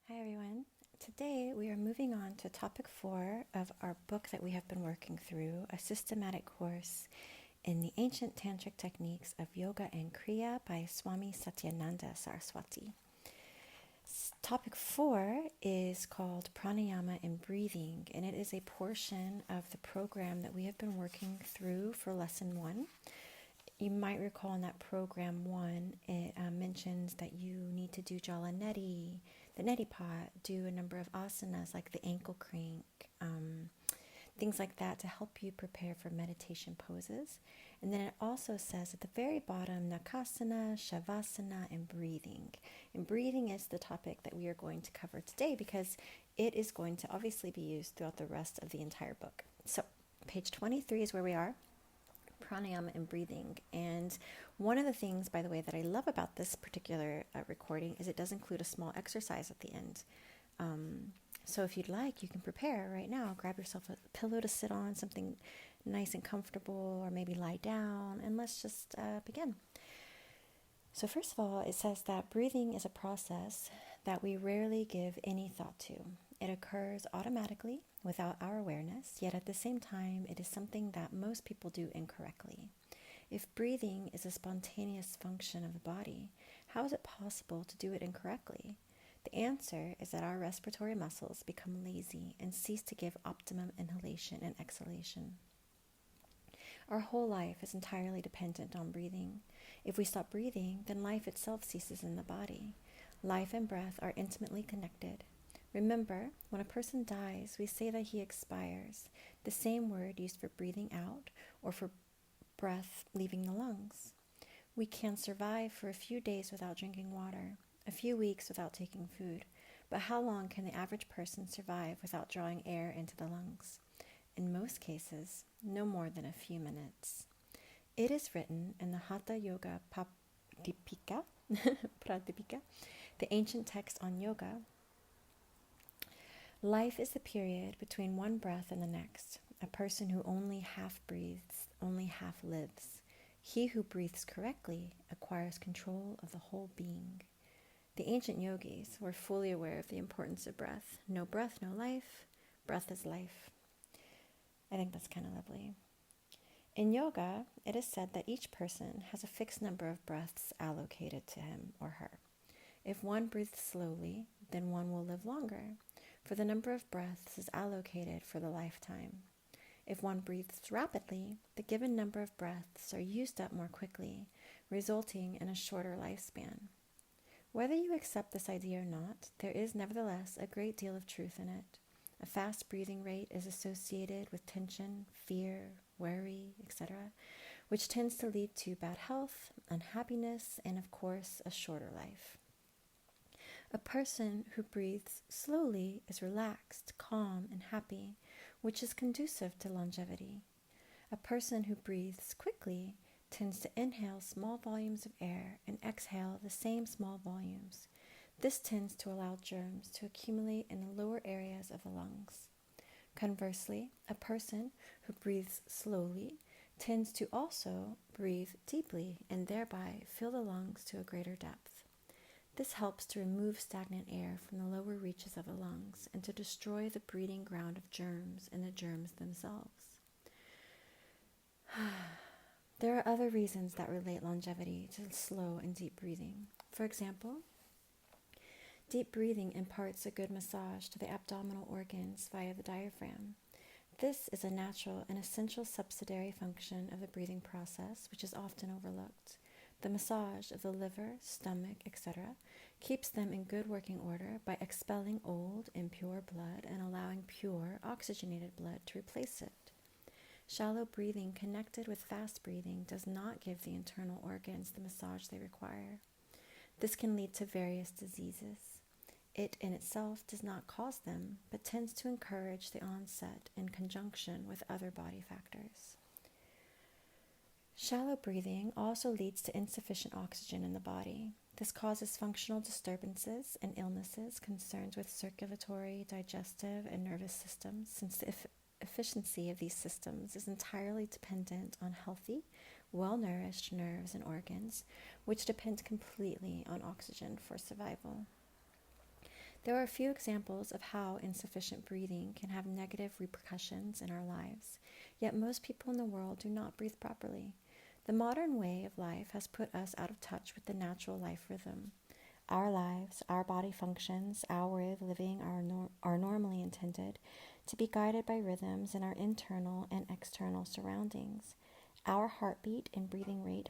Hi everyone. Today we are moving on to topic 4 of our book that we have been working through, a systematic course in the ancient tantric techniques of yoga and kriya by Swami Satyananda Saraswati. Topic 4 is called Pranayama and Breathing, and it is a portion of the program that we have been working through for lesson 1. You might recall in that program 1, it mentions that you need to do jala neti, the neti pot, do a number of asanas like the ankle crank, things like that to help you prepare for meditation poses. And then it also says at the very bottom, nakasana, shavasana, and breathing. And breathing is the topic that we are going to cover today because it is going to obviously be used throughout the rest of the entire book. So page 23 is where we are. Pranayama and breathing. And one of the things, by the way, that I love about this particular recording is it does include a small exercise at the end. So if you'd like, you can prepare right now. Grab yourself a pillow to sit on, something nice and comfortable, or maybe lie down, and let's just begin. So first of all, it says that breathing is a process that we rarely give any thought to. It occurs automatically without our awareness, yet at the same time, it is something that most people do incorrectly. If breathing is a spontaneous function of the body, how is it possible to do it incorrectly? The answer is that our respiratory muscles become lazy and cease to give optimum inhalation and exhalation. Our whole life is entirely dependent on breathing. If we stop breathing, then life itself ceases in the body. Life and breath are intimately connected. Remember, when a person dies, we say that he expires, the same word used for breathing out or for breath leaving the lungs. We can survive for a few days without drinking water, a few weeks without taking food, but how long can the average person survive without drawing air into the lungs? In most cases, no more than a few minutes. It is written in the Hatha Yoga Pradipika, the ancient text on yoga. Life is the period between one breath and the next. A person who only half breathes only half lives. He who breathes correctly acquires control of the whole being. The ancient yogis were fully aware of the importance of breath. No breath, no life. Breath is life. I think that's kind of lovely. In yoga, it is said that each person has a fixed number of breaths allocated to him or her. If one breathes slowly, then one will live longer, for the number of breaths is allocated for the lifetime. If one breathes rapidly, the given number of breaths are used up more quickly, resulting in a shorter lifespan. Whether you accept this idea or not, there is nevertheless a great deal of truth in it. A fast breathing rate is associated with tension, fear, worry, etc., which tends to lead to bad health, unhappiness, and of course, a shorter life. A person who breathes slowly is relaxed, calm, and happy, which is conducive to longevity. A person who breathes quickly tends to inhale small volumes of air and exhale the same small volumes. This tends to allow germs to accumulate in the lower areas of the lungs. Conversely, a person who breathes slowly tends to also breathe deeply and thereby fill the lungs to a greater depth. This helps to remove stagnant air from the lower reaches of the lungs and to destroy the breeding ground of germs and the germs themselves. There are other reasons that relate longevity to slow and deep breathing. For example, deep breathing imparts a good massage to the abdominal organs via the diaphragm. This is a natural and essential subsidiary function of the breathing process, which is often overlooked. The massage of the liver, stomach, etc. keeps them in good working order by expelling old, impure blood and allowing pure, oxygenated blood to replace it. Shallow breathing connected with fast breathing does not give the internal organs the massage they require. This can lead to various diseases. It in itself does not cause them, but tends to encourage the onset in conjunction with other body factors. Shallow breathing also leads to insufficient oxygen in the body. This causes functional disturbances and illnesses, concerns with circulatory, digestive, and nervous systems, since the efficiency of these systems is entirely dependent on healthy, well-nourished nerves and organs, which depend completely on oxygen for survival. There are a few examples of how insufficient breathing can have negative repercussions in our lives, yet most people in the world do not breathe properly. The modern way of life has put us out of touch with the natural life rhythm. Our lives, our body functions, our way of living are normally intended to be guided by rhythms in our internal and external surroundings. Our heartbeat and breathing rate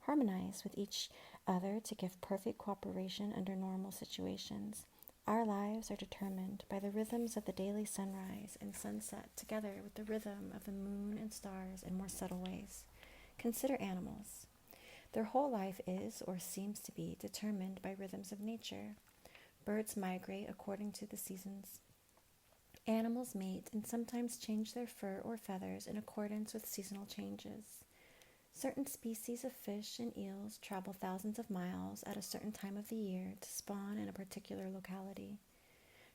harmonize with each other to give perfect cooperation under normal situations. Our lives are determined by the rhythms of the daily sunrise and sunset, together with the rhythm of the moon and stars in more subtle ways. Consider animals. Their whole life is, or seems to be, determined by rhythms of nature. Birds migrate according to the seasons. Animals mate and sometimes change their fur or feathers in accordance with seasonal changes. Certain species of fish and eels travel thousands of miles at a certain time of the year to spawn in a particular locality.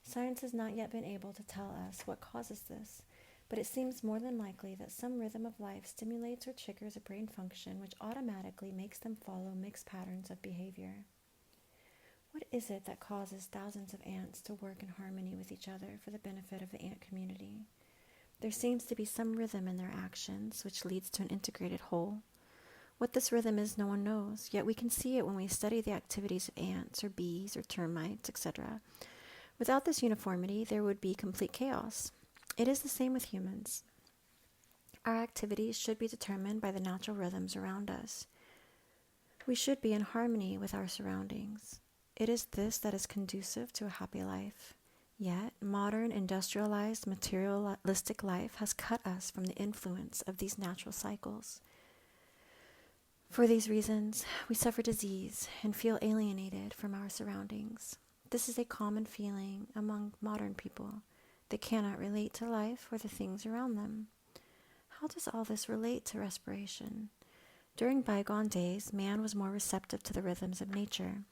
Science has not yet been able to tell us what causes this, but it seems more than likely that some rhythm of life stimulates or triggers a brain function which automatically makes them follow mixed patterns of behavior. What is it that causes thousands of ants to work in harmony with each other for the benefit of the ant community? There seems to be some rhythm in their actions, which leads to an integrated whole. What this rhythm is, no one knows, yet we can see it when we study the activities of ants or bees or termites, etc. Without this uniformity, there would be complete chaos. It is the same with humans. Our activities should be determined by the natural rhythms around us. We should be in harmony with our surroundings. It is this that is conducive to a happy life. Yet, modern, industrialized, materialistic life has cut us from the influence of these natural cycles. For these reasons, we suffer disease and feel alienated from our surroundings. This is a common feeling among modern people. They cannot relate to life or the things around them. How does all this relate to respiration? During bygone days, man was more receptive to the rhythms of nature.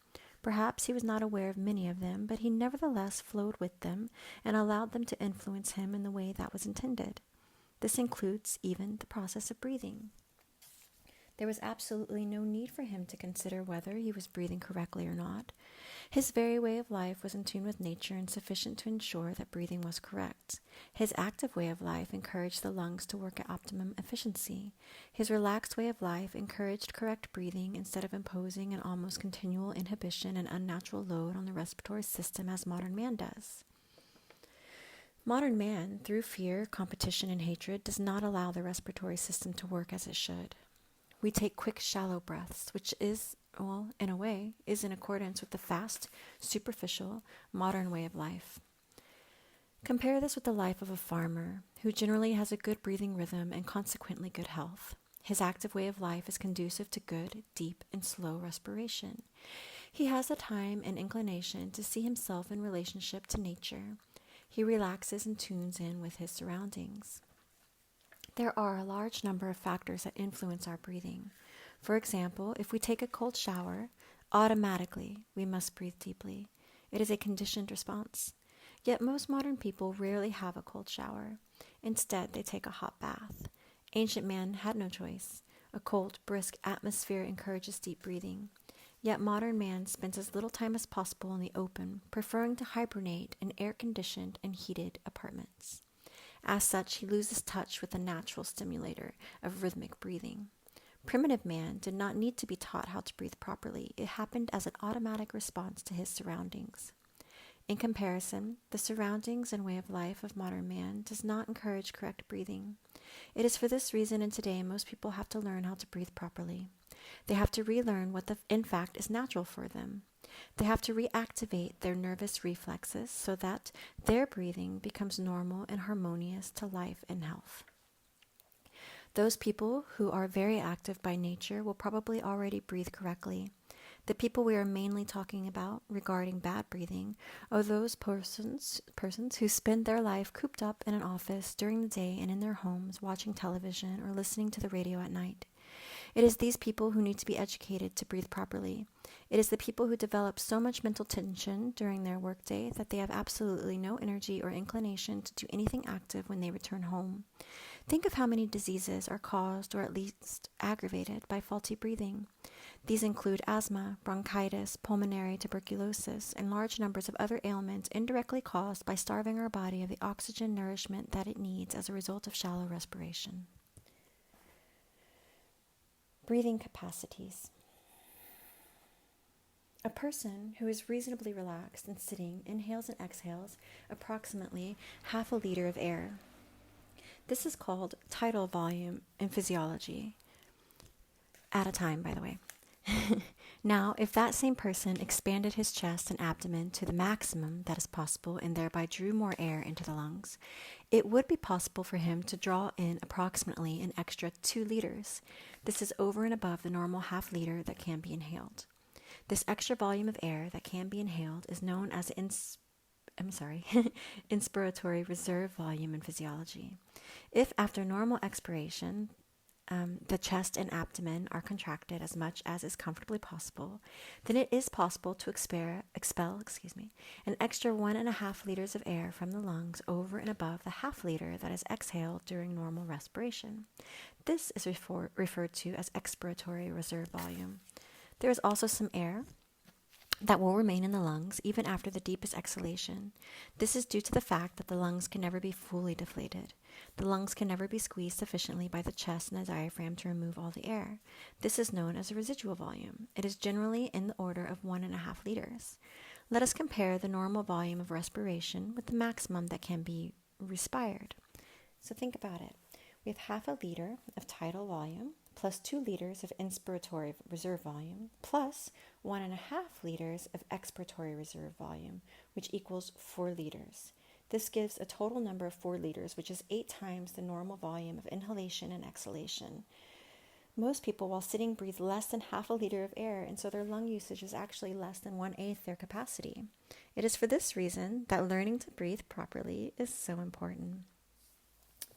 Perhaps he was not aware of many of them, but he nevertheless flowed with them and allowed them to influence him in the way that was intended. This includes even the process of breathing. There was absolutely no need for him to consider whether he was breathing correctly or not. His very way of life was in tune with nature and sufficient to ensure that breathing was correct. His active way of life encouraged the lungs to work at optimum efficiency. His relaxed way of life encouraged correct breathing instead of imposing an almost continual inhibition and unnatural load on the respiratory system as modern man does. Modern man, through fear, competition, and hatred, does not allow the respiratory system to work as it should. We take quick, shallow breaths, which is, in a way, is in accordance with the fast, superficial, modern way of life. Compare this with the life of a farmer, who generally has a good breathing rhythm and consequently good health. His active way of life is conducive to good, deep, and slow respiration. He has the time and inclination to see himself in relationship to nature. He relaxes and tunes in with his surroundings. There are a large number of factors that influence our breathing. For example, if we take a cold shower, automatically we must breathe deeply. It is a conditioned response. Yet most modern people rarely have a cold shower. Instead, they take a hot bath. Ancient man had no choice. A cold, brisk atmosphere encourages deep breathing. Yet modern man spends as little time as possible in the open, preferring to hibernate in air-conditioned and heated apartments. As such, he loses touch with the natural stimulator of rhythmic breathing. Primitive man did not need to be taught how to breathe properly. It happened as an automatic response to his surroundings. In comparison, the surroundings and way of life of modern man does not encourage correct breathing. It is for this reason and today most people have to learn how to breathe properly. They have to relearn what in fact is natural for them. They have to reactivate their nervous reflexes so that their breathing becomes normal and harmonious to life and health. Those people who are very active by nature will probably already breathe correctly. The people we are mainly talking about regarding bad breathing are those persons who spend their life cooped up in an office during the day and in their homes watching television or listening to the radio at night. It is these people who need to be educated to breathe properly. It is the people who develop so much mental tension during their workday that they have absolutely no energy or inclination to do anything active when they return home. Think of how many diseases are caused or at least aggravated by faulty breathing. These include asthma, bronchitis, pulmonary tuberculosis, and large numbers of other ailments indirectly caused by starving our body of the oxygen nourishment that it needs as a result of shallow respiration. Breathing capacities. A person who is reasonably relaxed and sitting inhales and exhales approximately half a liter of air. This is called tidal volume in physiology. At a time, by the way. Now, if that same person expanded his chest and abdomen to the maximum that is possible and thereby drew more air into the lungs, it would be possible for him to draw in approximately an extra 2 liters. This is over and above the normal half liter that can be inhaled. This extra volume of air that can be inhaled is known as inspiratory reserve volume in physiology. If after normal expiration, the chest and abdomen are contracted as much as is comfortably possible, then it is possible to expel an extra 1.5 liters of air from the lungs over and above the half liter that is exhaled during normal respiration. This is referred to as expiratory reserve volume. There is also some air that will remain in the lungs even after the deepest exhalation. This is due to the fact that the lungs can never be fully deflated. The lungs can never be squeezed sufficiently by the chest and the diaphragm to remove all the air. This is known as a residual volume. It is generally in the order of 1.5 liters. Let us compare the normal volume of respiration with the maximum that can be respired. So think about it. We have half a liter of tidal volume plus 2 liters of inspiratory reserve volume plus 1.5 liters of expiratory reserve volume, which equals 4 liters. This gives a total number of 4 liters, which is 8 times the normal volume of inhalation and exhalation. Most people, while sitting, breathe less than half a liter of air, and so their lung usage is actually less than 1/8 their capacity. It is for this reason that learning to breathe properly is so important.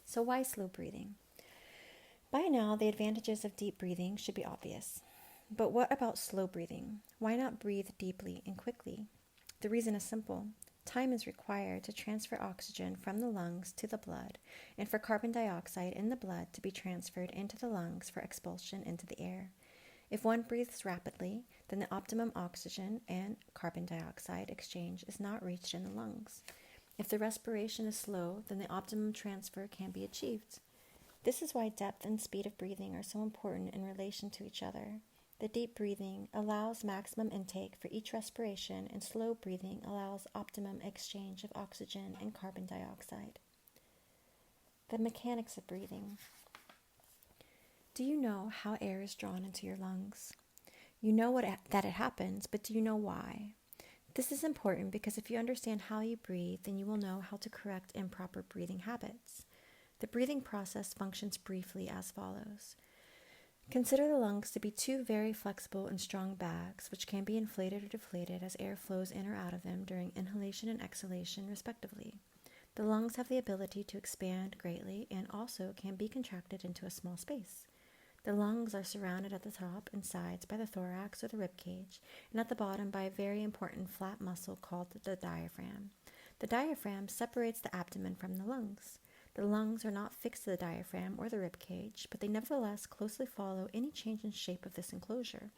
So why slow breathing? By now, the advantages of deep breathing should be obvious. But what about slow breathing? Why not breathe deeply and quickly? The reason is simple. Time is required to transfer oxygen from the lungs to the blood, and for carbon dioxide in the blood to be transferred into the lungs for expulsion into the air. If one breathes rapidly, then the optimum oxygen and carbon dioxide exchange is not reached in the lungs. If the respiration is slow, then the optimum transfer can be achieved. This is why depth and speed of breathing are so important in relation to each other. The deep breathing allows maximum intake for each respiration, and slow breathing allows optimum exchange of oxygen and carbon dioxide. The mechanics of breathing. Do you know how air is drawn into your lungs? You know that it happens, but do you know why? This is important because if you understand how you breathe, then you will know how to correct improper breathing habits. The breathing process functions briefly as follows. Consider the lungs to be 2 very flexible and strong bags, which can be inflated or deflated as air flows in or out of them during inhalation and exhalation, respectively. The lungs have the ability to expand greatly and also can be contracted into a small space. The lungs are surrounded at the top and sides by the thorax or the rib cage, and at the bottom by a very important flat muscle called the diaphragm. The diaphragm separates the abdomen from the lungs. The lungs are not fixed to the diaphragm or the rib cage, but they nevertheless closely follow any change in shape of this enclosure.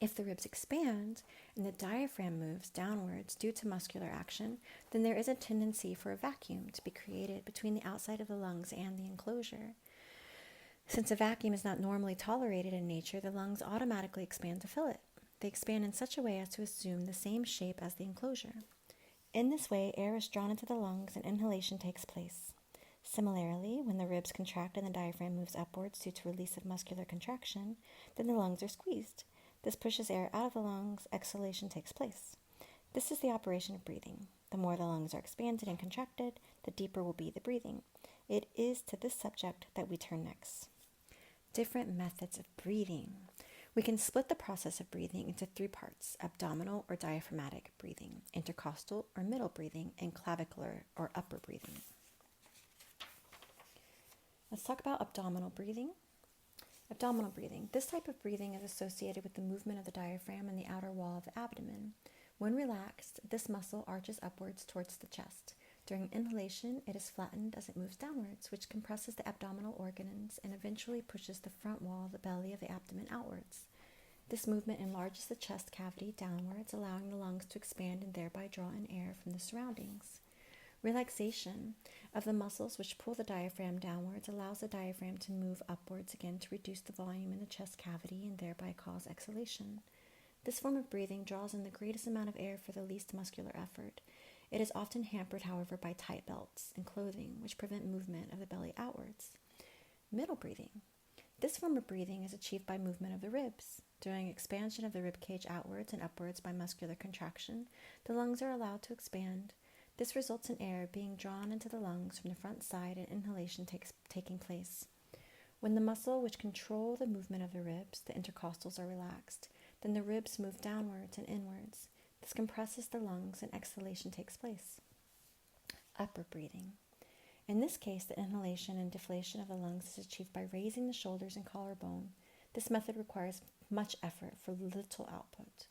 If the ribs expand and the diaphragm moves downwards due to muscular action, then there is a tendency for a vacuum to be created between the outside of the lungs and the enclosure. Since a vacuum is not normally tolerated in nature, the lungs automatically expand to fill it. They expand in such a way as to assume the same shape as the enclosure. In this way, air is drawn into the lungs and inhalation takes place. Similarly, when the ribs contract and the diaphragm moves upwards due to release of muscular contraction, then the lungs are squeezed. This pushes air out of the lungs, exhalation takes place. This is the operation of breathing. The more the lungs are expanded and contracted, the deeper will be the breathing. It is to this subject that we turn next. Different methods of breathing. We can split the process of breathing into 3 parts: abdominal or diaphragmatic breathing, intercostal or middle breathing, and clavicular or upper breathing. Let's talk about abdominal breathing. Abdominal breathing. This type of breathing is associated with the movement of the diaphragm and the outer wall of the abdomen. When relaxed, this muscle arches upwards towards the chest. During inhalation, it is flattened as it moves downwards, which compresses the abdominal organs and eventually pushes the front wall of the belly of the abdomen outwards. This movement enlarges the chest cavity downwards, allowing the lungs to expand and thereby draw in air from the surroundings. Relaxation of the muscles which pull the diaphragm downwards allows the diaphragm to move upwards again to reduce the volume in the chest cavity and thereby cause exhalation. This form of breathing draws in the greatest amount of air for the least muscular effort. It is often hampered, however, by tight belts and clothing, which prevent movement of the belly outwards. Middle breathing. This form of breathing is achieved by movement of the ribs. During expansion of the rib cage outwards and upwards by muscular contraction, the lungs are allowed to expand. This results in air being drawn into the lungs from the front side and inhalation taking place. When the muscle which control the movement of the ribs, the intercostals, are relaxed, then the ribs move downwards and inwards. This compresses the lungs and exhalation takes place. Upper breathing. In this case, the inhalation and deflation of the lungs is achieved by raising the shoulders and collarbone. This method requires much effort for little output.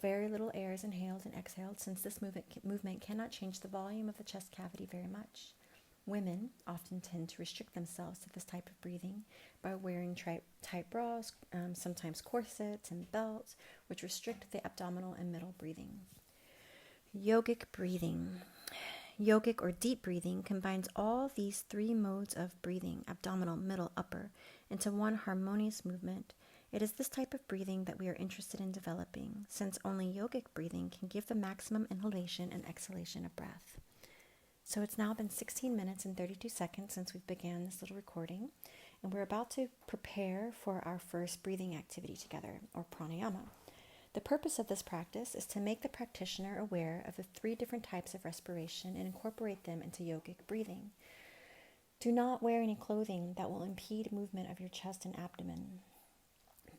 Very little air is inhaled and exhaled since this movement cannot change the volume of the chest cavity very much. Women often tend to restrict themselves to this type of breathing by wearing tight bras, sometimes corsets and belts, which restrict the abdominal and middle breathing. Yogic breathing. Yogic or deep breathing combines all these three modes of breathing, abdominal, middle, upper, into one harmonious movement. It is this type of breathing that we are interested in developing, since only yogic breathing can give the maximum inhalation and exhalation of breath. So it's now been 16 minutes and 32 seconds since we began this little recording, and we're about to prepare for our first breathing activity together, or pranayama. The purpose of this practice is to make the practitioner aware of the three different types of respiration and incorporate them into yogic breathing. Do not wear any clothing that will impede movement of your chest and abdomen.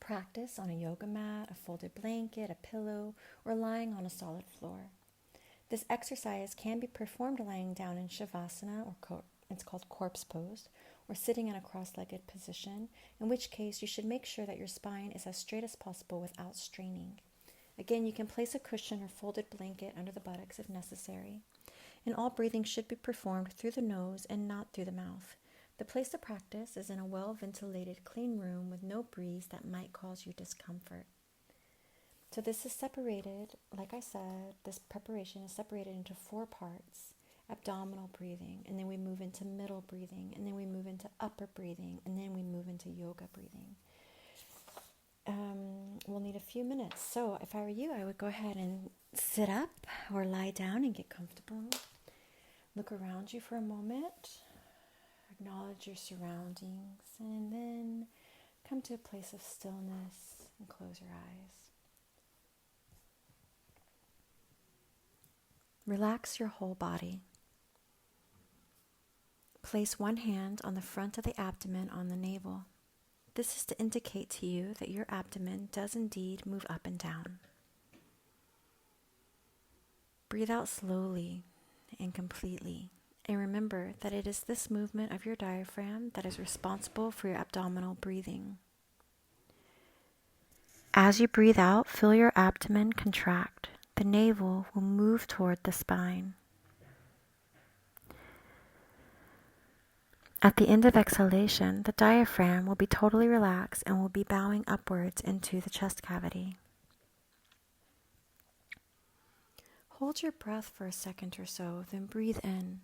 Practice on a yoga mat, a folded blanket, a pillow, or lying on a solid floor. This exercise can be performed lying down in shavasana, or it's called corpse pose, or sitting in a cross-legged position, in which case you should make sure that your spine is as straight as possible without straining. Again, you can place a cushion or folded blanket under the buttocks if necessary. And all breathing should be performed through the nose and not through the mouth. The place to practice is in a well-ventilated, clean room with no breeze that might cause you discomfort. So this is separated, like I said, this preparation is separated into 4 parts. Abdominal breathing, and then we move into middle breathing, and then we move into upper breathing, and then we move into yoga breathing. We'll need a few minutes. So if I were you, I would go ahead and sit up or lie down and get comfortable. Look around you for a moment. Acknowledge your surroundings, and then come to a place of stillness and close your eyes. Relax your whole body. Place one hand on the front of the abdomen on the navel. This is to indicate to you that your abdomen does indeed move up and down. Breathe out slowly and completely. And remember that it is this movement of your diaphragm that is responsible for your abdominal breathing. As you breathe out, feel your abdomen contract. The navel will move toward the spine. At the end of exhalation, the diaphragm will be totally relaxed and will be bowing upwards into the chest cavity. Hold your breath for a second or so, then breathe in.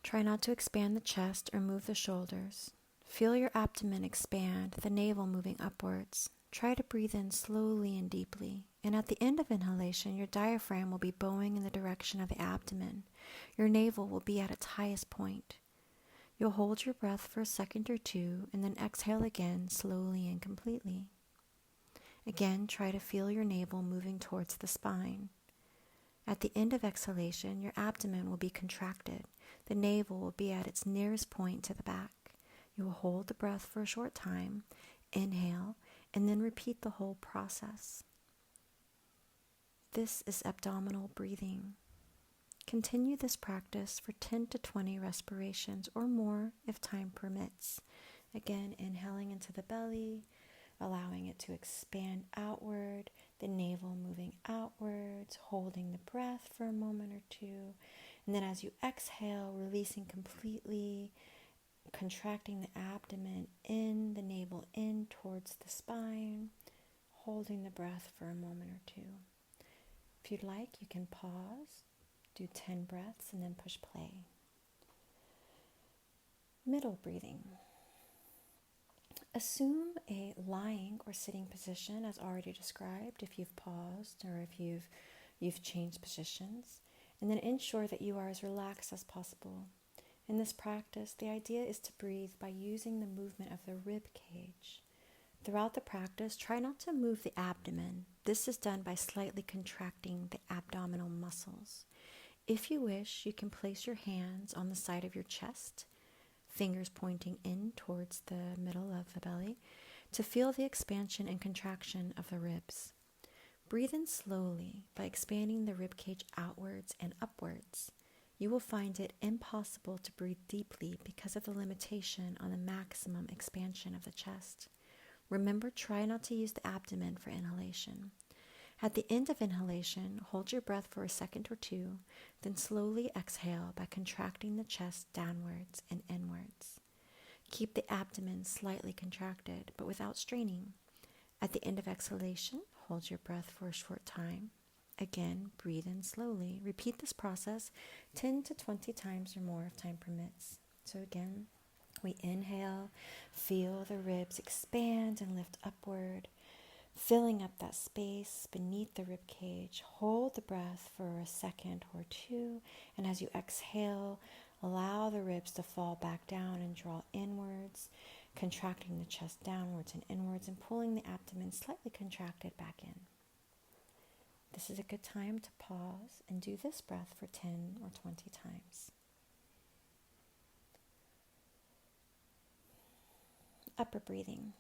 Try not to expand the chest or move the shoulders. Feel your abdomen expand, the navel moving upwards. Try to breathe in slowly and deeply. And at the end of inhalation, your diaphragm will be bowing in the direction of the abdomen. Your navel will be at its highest point. You'll hold your breath for a second or two and then exhale again slowly and completely. Again, try to feel your navel moving towards the spine. At the end of exhalation, your abdomen will be contracted. The navel will be at its nearest point to the back. You will hold the breath for a short time, inhale, and then repeat the whole process. This is abdominal breathing. Continue this practice for 10 to 20 respirations or more if time permits. Again, inhaling into the belly, allowing it to expand outward, the navel moving outwards, holding the breath for a moment or two. And then as you exhale, releasing completely, contracting the abdomen in, the navel in towards the spine, holding the breath for a moment or two. If you'd like, you can pause, do 10 breaths, and then push play. Middle breathing. Assume a lying or sitting position as already described if you've paused or if you've changed positions, and then ensure that you are as relaxed as possible. In this practice, the idea is to breathe by using the movement of the rib cage. Throughout the practice, try not to move the abdomen. This is done by slightly contracting the abdominal muscles. If you wish, you can place your hands on the side of your chest, fingers pointing in towards the middle of the belly, to feel the expansion and contraction of the ribs. Breathe in slowly by expanding the rib cage outwards and upwards. You will find it impossible to breathe deeply because of the limitation on the maximum expansion of the chest. Remember, try not to use the abdomen for inhalation. At the end of inhalation, hold your breath for a second or two, then slowly exhale by contracting the chest downwards and inwards. Keep the abdomen slightly contracted, but without straining. At the end of exhalation, hold your breath for a short time. Again, breathe in slowly. Repeat this process 10 to 20 times or more if time permits. So again, we inhale, feel the ribs expand and lift upward, filling up that space beneath the rib cage. Hold the breath for a second or two, and as you exhale, allow the ribs to fall back down and draw inwards, contracting the chest downwards and inwards and pulling the abdomen slightly contracted back in. This is a good time to pause and do this breath for 10 or 20 times. Upper breathing.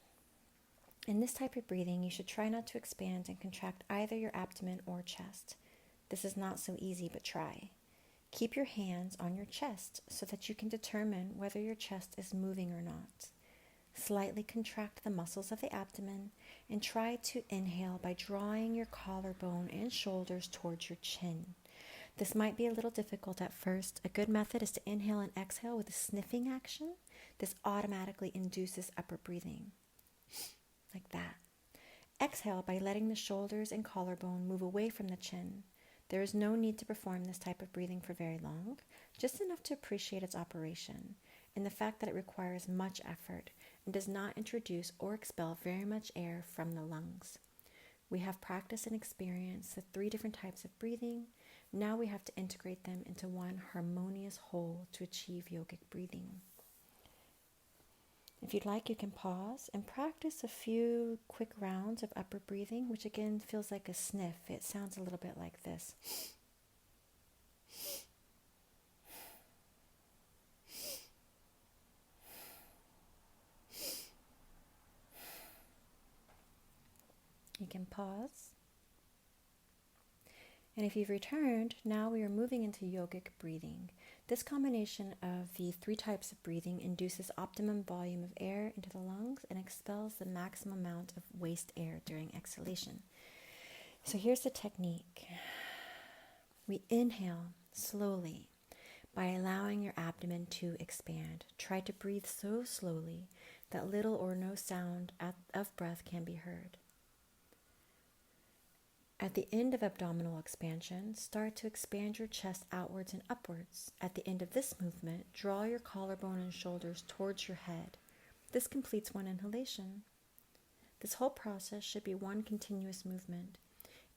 In this type of breathing, you should try not to expand and contract either your abdomen or chest. This is not so easy, but try. Keep your hands on your chest so that you can determine whether your chest is moving or not. Slightly contract the muscles of the abdomen and try to inhale by drawing your collarbone and shoulders towards your chin. This might be a little difficult at first. A good method is to inhale and exhale with a sniffing action. This automatically induces upper breathing, like that. Exhale by letting the shoulders and collarbone move away from the chin. There is no need to perform this type of breathing for very long, just enough to appreciate its operation and the fact that it requires much effort and does not introduce or expel very much air from the lungs. We have practiced and experienced the 3 different types of breathing. Now we have to integrate them into one harmonious whole to achieve yogic breathing. If you'd like, you can pause and practice a few quick rounds of upper breathing, which again feels like a sniff. It sounds a little bit like this. You can pause. And if you've returned, now we are moving into yogic breathing. This combination of the 3 types of breathing induces optimum volume of air into the lungs and expels the maximum amount of waste air during exhalation. So here's the technique. We inhale slowly by allowing your abdomen to expand. Try to breathe so slowly that little or no sound of breath can be heard. At the end of abdominal expansion, start to expand your chest outwards and upwards. At the end of this movement, draw your collarbone and shoulders towards your head. This completes one inhalation. This whole process should be one continuous movement,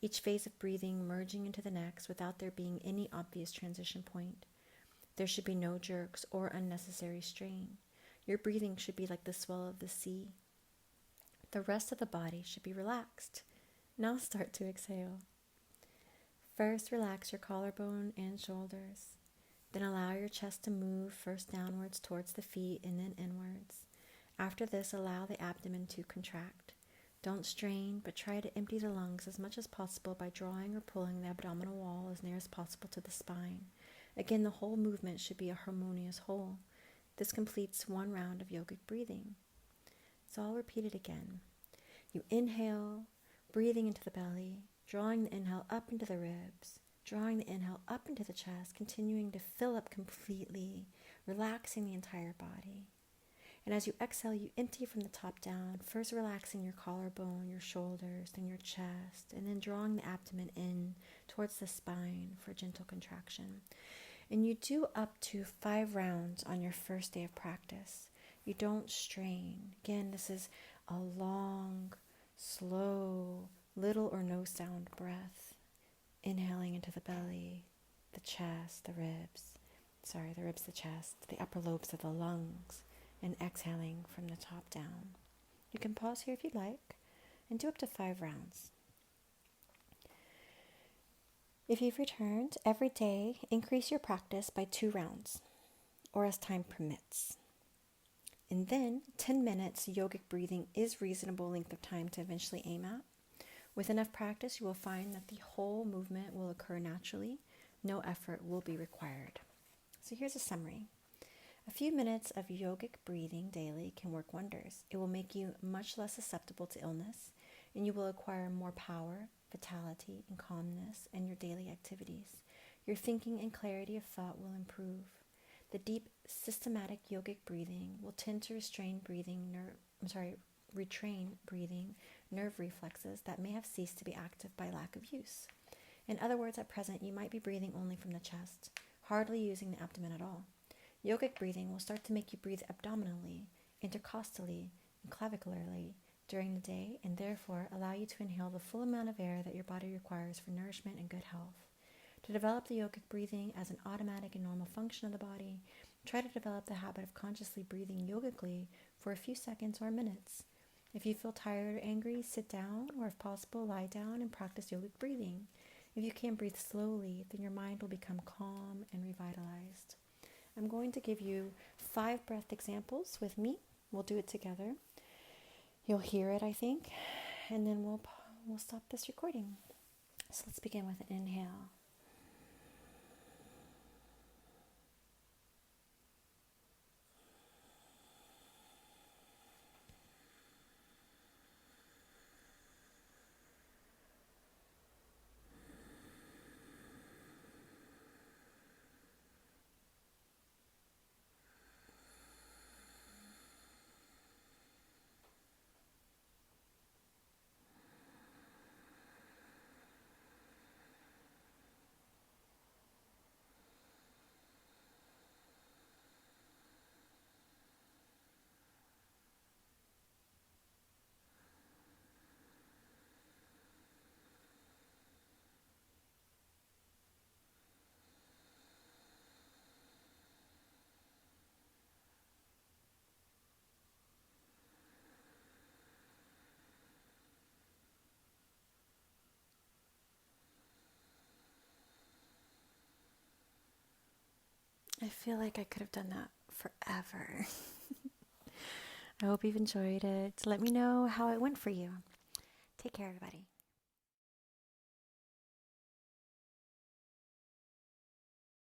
each phase of breathing merging into the next without there being any obvious transition point. There should be no jerks or unnecessary strain. Your breathing should be like the swell of the sea. The rest of the body should be relaxed. Now start to exhale. First, relax your collarbone and shoulders. Then allow your chest to move first downwards towards the feet and then inwards. After this, allow the abdomen to contract. Don't strain, but try to empty the lungs as much as possible by drawing or pulling the abdominal wall as near as possible to the spine. Again, the whole movement should be a harmonious whole. This completes one round of yogic breathing. So I'll repeat it again. You inhale, breathing into the belly, drawing the inhale up into the ribs, drawing the inhale up into the chest, continuing to fill up completely, relaxing the entire body. And as you exhale, you empty from the top down, first relaxing your collarbone, your shoulders, then your chest, and then drawing the abdomen in towards the spine for gentle contraction. And you do up to 5 rounds on your first day of practice. You don't strain. Again, this is a long, slow, little or no sound breath. Inhaling into the belly, the chest, the ribs, the chest, the upper lobes of the lungs, and exhaling from the top down. You can pause here if you'd like, and do up to 5 rounds. If you've returned, every day, increase your practice by 2 rounds, or as time permits. And then, 10 minutes yogic breathing is reasonable length of time to eventually aim at. With enough practice, you will find that the whole movement will occur naturally. No effort will be required. So here's a summary. A few minutes of yogic breathing daily can work wonders. It will make you much less susceptible to illness, and you will acquire more power, vitality, and calmness in your daily activities. Your thinking and clarity of thought will improve. The deep, systematic yogic breathing will tend to retrain breathing nerve reflexes that may have ceased to be active by lack of use. In other words, at present, you might be breathing only from the chest, hardly using the abdomen at all. Yogic breathing will start to make you breathe abdominally, intercostally, and clavicularly during the day, and therefore allow you to inhale the full amount of air that your body requires for nourishment and good health. To develop the yogic breathing as an automatic and normal function of the body, try to develop the habit of consciously breathing yogically for a few seconds or minutes. If you feel tired or angry, sit down, or if possible, lie down and practice yogic breathing. If you can breathe slowly, then your mind will become calm and revitalized. I'm going to give you 5 breath examples with me. We'll do it together. You'll hear it, I think, and then we'll stop this recording. So let's begin with an inhale. I feel like I could have done that forever. I hope you've enjoyed it. Let me know how it went for you. Take care, everybody.